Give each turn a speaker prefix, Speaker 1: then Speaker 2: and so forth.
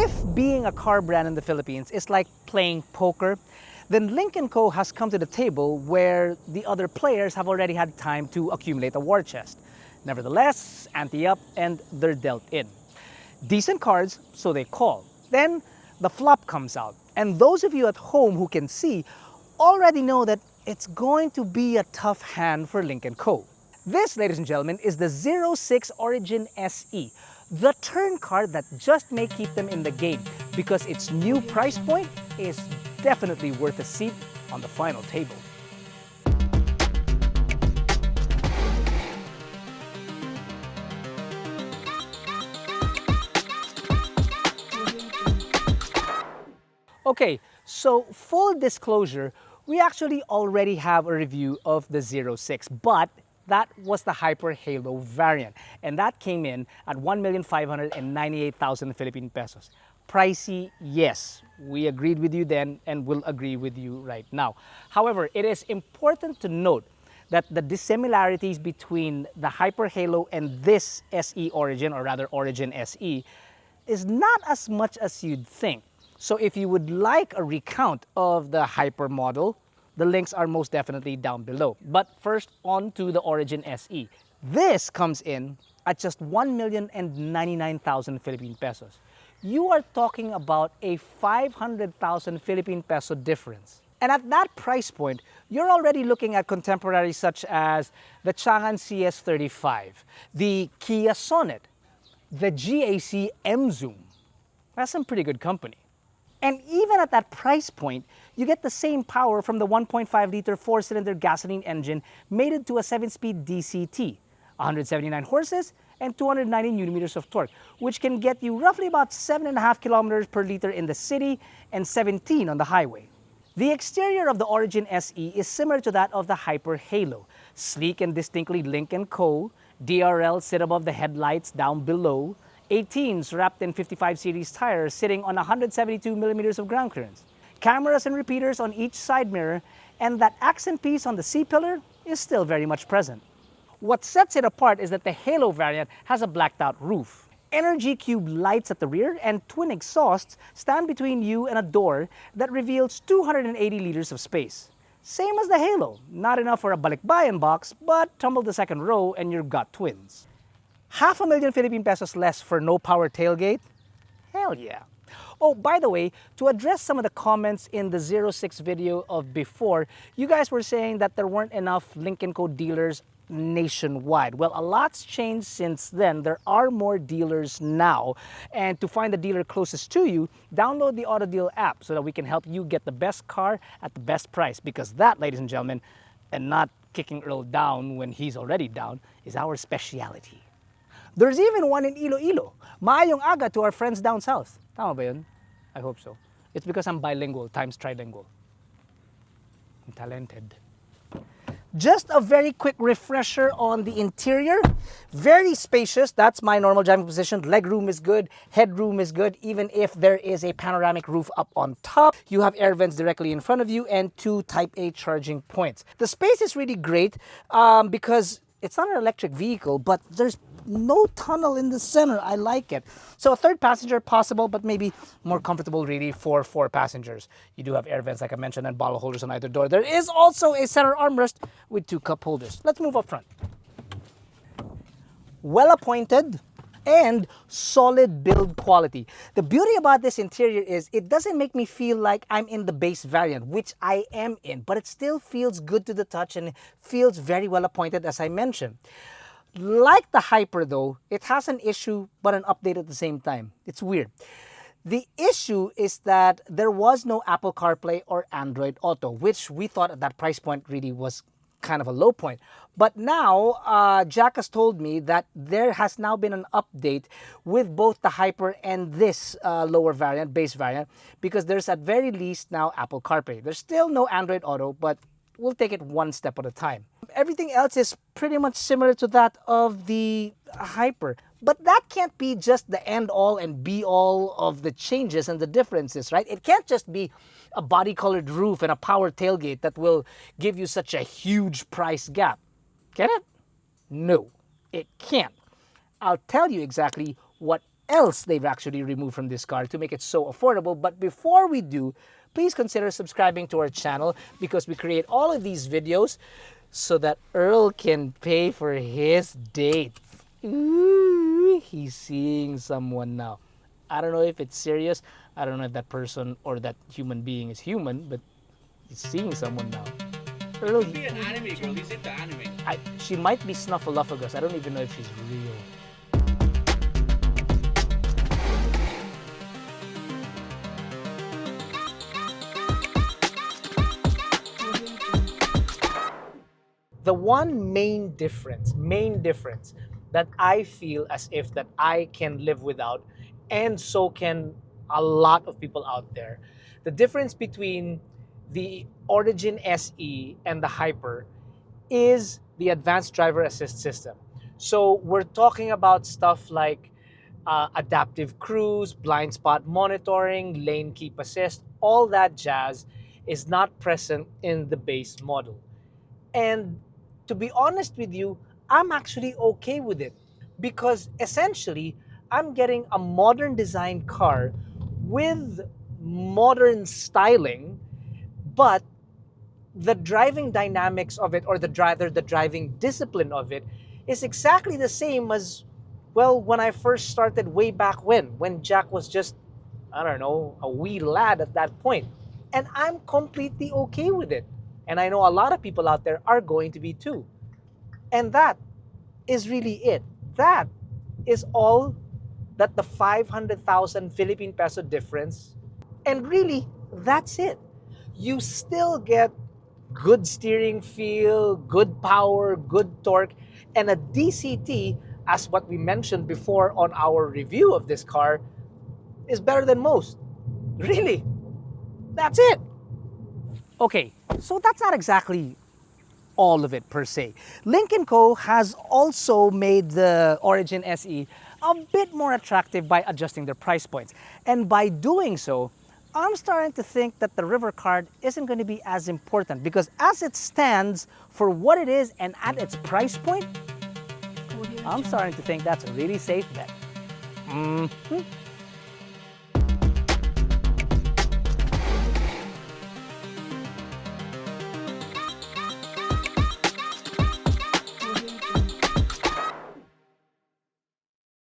Speaker 1: If being a car brand in the Philippines is like playing poker, then Lynk and Co has come to the table where the other players have already had time to accumulate a war chest. Nevertheless, ante up and they're dealt in. Decent cards, so they call. Then the flop comes out. And those of you at home who can see already know that it's going to be a tough hand for Lynk and Co. This, ladies and gentlemen, is the 06 Origin SE, the turn card that just may keep them in the game because its new price point is definitely worth a seat on the final table. Okay, so full disclosure, we actually already have a review of the 06, but that was the Hyper Halo variant, and that came in at 1,598,000 Philippine pesos. Pricey, yes, we agreed with you then and will agree with you right now. However, it is important to note that the dissimilarities between the Hyper Halo and this SE Origin, or rather Origin SE, is not as much as you'd think. So if you would like a recount of the Hyper model, the links are most definitely down below. But first, on to the Origin SE. This comes in at just 1,099,000 Philippine pesos. You are talking about a 500,000 Philippine peso difference. And at that price point, you're already looking at contemporaries such as the Chang'an CS35, the Kia Sonet, the GAC M-Zoom. That's some pretty good company. And even at that price point, you get the same power from the 1.5-liter four-cylinder gasoline engine mated to a 7-speed DCT, 179 horses and 290 newton-meters of torque, which can get you roughly about 7.5 kilometers per liter in the city and 17 on the highway. The exterior of the Origin SE is similar to that of the Hyper Halo, sleek and distinctly Lynk and Co. DRL sit above the headlights down below, 18s wrapped in 55 series tires sitting on 172 millimeters of ground clearance. Cameras and repeaters on each side mirror, and that accent piece on the C-pillar is still very much present. What sets it apart is that the Halo variant has a blacked out roof. Energy cube lights at the rear and twin exhausts stand between you and a door that reveals 280 liters of space. Same as the Halo, not enough for a balikbayan box, but tumble the second row and you've got twins. 500,000 Philippine pesos less for no power tailgate? Hell yeah. Oh, by the way, to address some of the comments in the 06 video of before, you guys were saying that there weren't enough Lynk & Co dealers nationwide. Well, a lot's changed since then. There are more dealers now. And to find the dealer closest to you, download the AutoDeal app so that we can help you get the best car at the best price. Because that, ladies and gentlemen, and not kicking Earl down when he's already down, is our speciality. There's even one in Iloilo. Maayong aga to our friends down south. Tama ba yun? I hope so. It's because I'm bilingual times trilingual. I'm talented. Just a very quick refresher on the interior. Very spacious. That's my normal driving position. Legroom is good. Headroom is good. Even if there is a panoramic roof up on top, you have air vents directly in front of you and 2 Type A charging points. The space is really great because it's not an electric vehicle, but there's no tunnel in the center. I like it. So a third passenger possible, but maybe more comfortable really for 4 passengers. You do have air vents, like I mentioned, and bottle holders on either door. There is also a center armrest with 2 cup holders. Let's move up front. Well appointed and solid build quality. The beauty about this interior is it doesn't make me feel like I'm in the base variant, which I am in, but it still feels good to the touch and feels very well appointed, as I mentioned. Like the Hyper though, it has an issue but an update at the same time. It's weird. The issue is that there was no Apple CarPlay or Android Auto, which we thought at that price point really was kind of a low point. But now, Jack has told me that there has now been an update with both the Hyper and this lower variant, base variant, because there's at very least now Apple CarPlay. There's still no Android Auto, but we'll take it one step at a time. Everything else is pretty much similar to that of the Hyper. But that can't be just the end-all and be-all of the changes and the differences, right? It can't just be a body-colored roof and a power tailgate that will give you such a huge price gap. Can it? No, it can't. I'll tell you exactly what else they've actually removed from this car to make it so affordable. But before we do, please consider subscribing to our channel because we create all of these videos so that Earl can pay for his date. Ooh, he's seeing someone now. I don't know if it's serious. I don't know if that person or that human being is human, but he's seeing someone now. Earl,
Speaker 2: Be an anime girl. He's into anime.
Speaker 1: she might be Snuffleupagus. I don't even know if she's real. The one main difference that I feel as if that I can live without, and so can a lot of people out there, the difference between the Origin SE and the Hyper is the advanced driver assist system. So we're talking about stuff like adaptive cruise, blind spot monitoring, lane keep assist, all that jazz is not present in the base model. And to be honest with you, I'm actually okay with it because essentially I'm getting a modern design car with modern styling, but the driving dynamics of it, or the driving discipline of it, is exactly the same as, well, when I first started way back when Jack was just, I don't know, a wee lad at that point. And I'm completely okay with it. And I know a lot of people out there are going to be too. And that is really it. That is all that the 500,000 Philippine peso difference. And really, that's it. You still get good steering feel, good power, good torque, and a DCT, as what we mentioned before on our review of this car, is better than most. Really, that's it. Okay, so that's not exactly all of it per se. Lynk and Co has also made the Origin SE a bit more attractive by adjusting their price points. And by doing so, I'm starting to think that the river card isn't going to be as important because as it stands for what it is and at its price point, I'm starting to think that's a really safe bet.